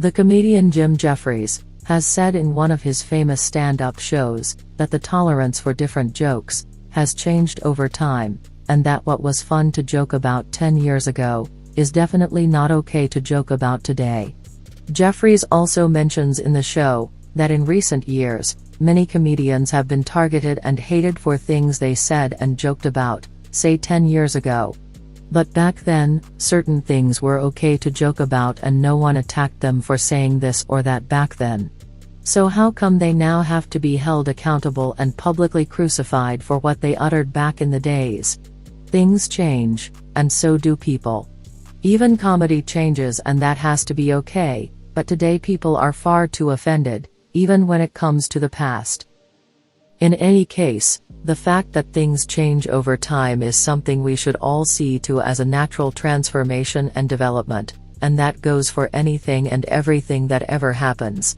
The comedian Jim Jefferies has said in one of his famous stand-up shows that the tolerance for different jokes has changed over time, and that what was fun to joke about 10 years ago is definitely not okay to joke about today. Jefferies also mentions in the show that in recent years, many comedians have been targeted and hated for things they said and joked about, say 10 years ago. But back then, certain things were okay to joke about and no one attacked them for saying this or that back then. So how come they now have to be held accountable and publicly crucified for what they uttered back in the days? Things change, and so do people. Even comedy changes, and that has to be okay, but today people are far too offended, even when it comes to the past. In any case, the fact that things change over time is something we should all see to as a natural transformation and development, and that goes for anything and everything that ever happens.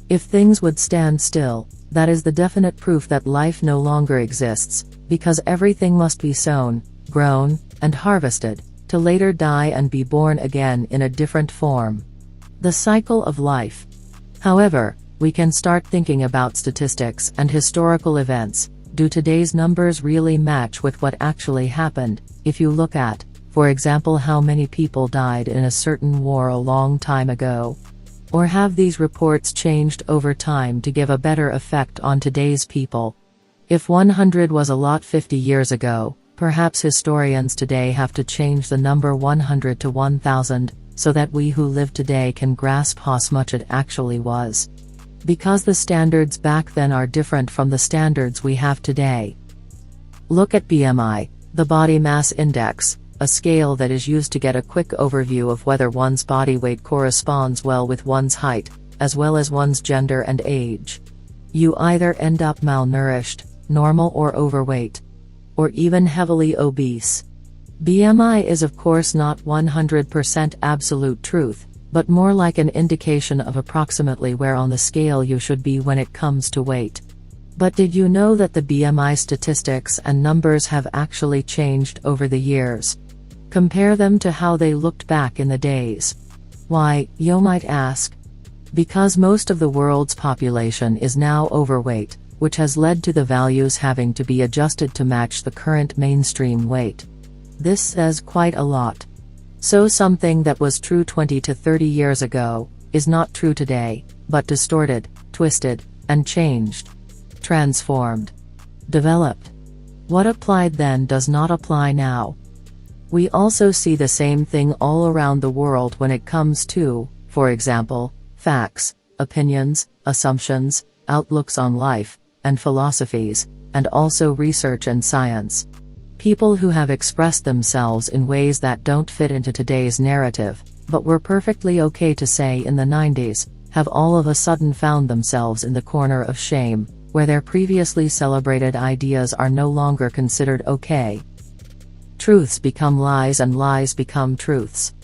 If things would stand still, that is the definite proof that life no longer exists, because everything must be sown, grown, and harvested, to later die and be born again in a different form. The cycle of life. However, we can start thinking about statistics and historical events. Do today's numbers really match with what actually happened, if you look at, for example, how many people died in a certain war a long time ago? Or have these reports changed over time to give a better effect on today's people? If 100 was a lot 50 years ago, perhaps historians today have to change the number 100 to 1000, so that we who live today can grasp how much it actually was. Because the standards back then are different from the standards we have today. Look at BMI, the body mass index, a scale that is used to get a quick overview of whether one's body weight corresponds well with one's height, as well as one's gender and age. You either end up malnourished, normal or overweight, or even heavily obese. BMI is of course not 100% absolute truth, but more like an indication of approximately where on the scale you should be when it comes to weight. But did you know that the BMI statistics and numbers have actually changed over the years? Compare them to how they looked back in the days. Why, you might ask? Because most of the world's population is now overweight, which has led to the values having to be adjusted to match the current mainstream weight. This says quite a lot. So something that was true 20 to 30 years ago is not true today, but distorted, twisted, and changed. Transformed. Developed. What applied then does not apply now. We also see the same thing all around the world when it comes to, for example, facts, opinions, assumptions, outlooks on life, and philosophies, and also research and science. People who have expressed themselves in ways that don't fit into today's narrative, but were perfectly okay to say in the 90s, have all of a sudden found themselves in the corner of shame, where their previously celebrated ideas are no longer considered okay. Truths become lies and lies become truths.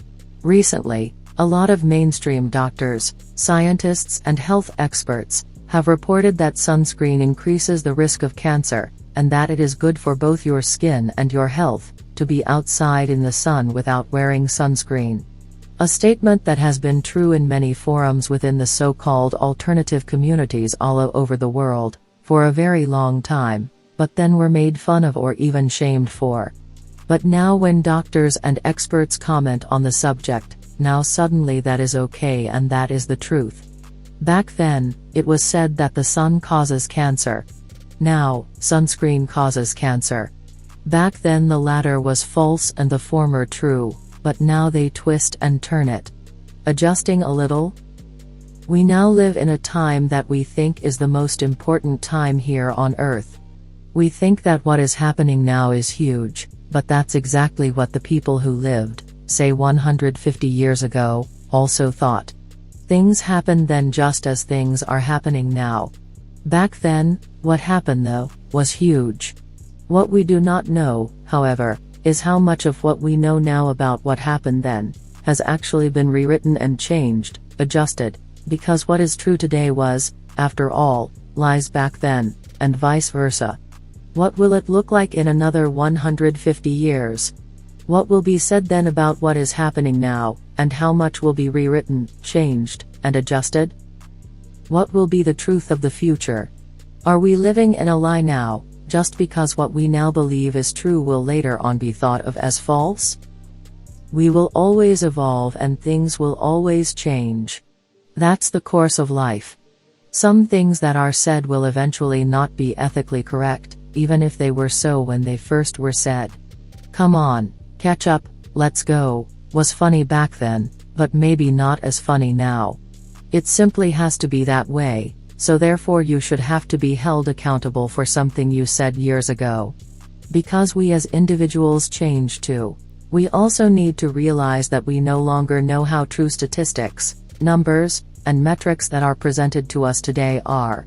Recently, a lot of mainstream doctors, scientists and health experts have reported that sunscreen increases the risk of cancer, and that it is good for both your skin and your health to be outside in the sun without wearing sunscreen. A statement that has been true in many forums within the so-called alternative communities all over the world for a very long time, but then were made fun of or even shamed for. But now when doctors and experts comment on the subject, now suddenly that is okay and that is the truth. Back then, it was said that the sun causes cancer. Now, sunscreen causes cancer. Back then the latter was false and the former true, but now they twist and turn it. Adjusting a little? We now live in a time that we think is the most important time here on Earth. We think that what is happening now is huge, but that's exactly what the people who lived, say 150 years ago, also thought. Things happened then just as things are happening now. Back then, what happened though, was huge. What we do not know, however, is how much of what we know now about what happened then has actually been rewritten and changed, adjusted, because what is true today was, after all, lies back then, and vice versa. What will it look like in another 150 years? What will be said then about what is happening now, and how much will be rewritten, changed, and adjusted? What will be the truth of the future? Are we living in a lie now, just because what we now believe is true will later on be thought of as false? We will always evolve and things will always change. That's the course of life. Some things that are said will eventually not be ethically correct, even if they were so when they first were said. Come on, catch up, let's go, was funny back then, but maybe not as funny now. It simply has to be that way, so therefore you should have to be held accountable for something you said years ago. Because we as individuals change too. We also need to realize that we no longer know how true statistics, numbers, and metrics that are presented to us today are.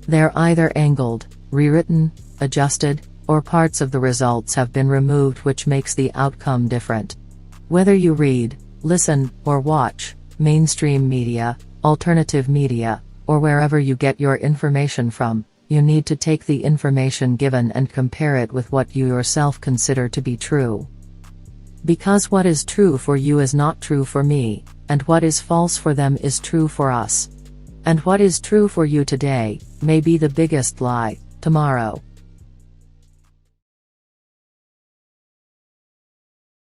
They're either angled, rewritten, adjusted, or parts of the results have been removed, which makes the outcome different. Whether you read, listen, or watch mainstream media, alternative media, or wherever you get your information from, you need to take the information given and compare it with what you yourself consider to be true. Because what is true for you is not true for me, and what is false for them is true for us. And what is true for you today may be the biggest lie tomorrow.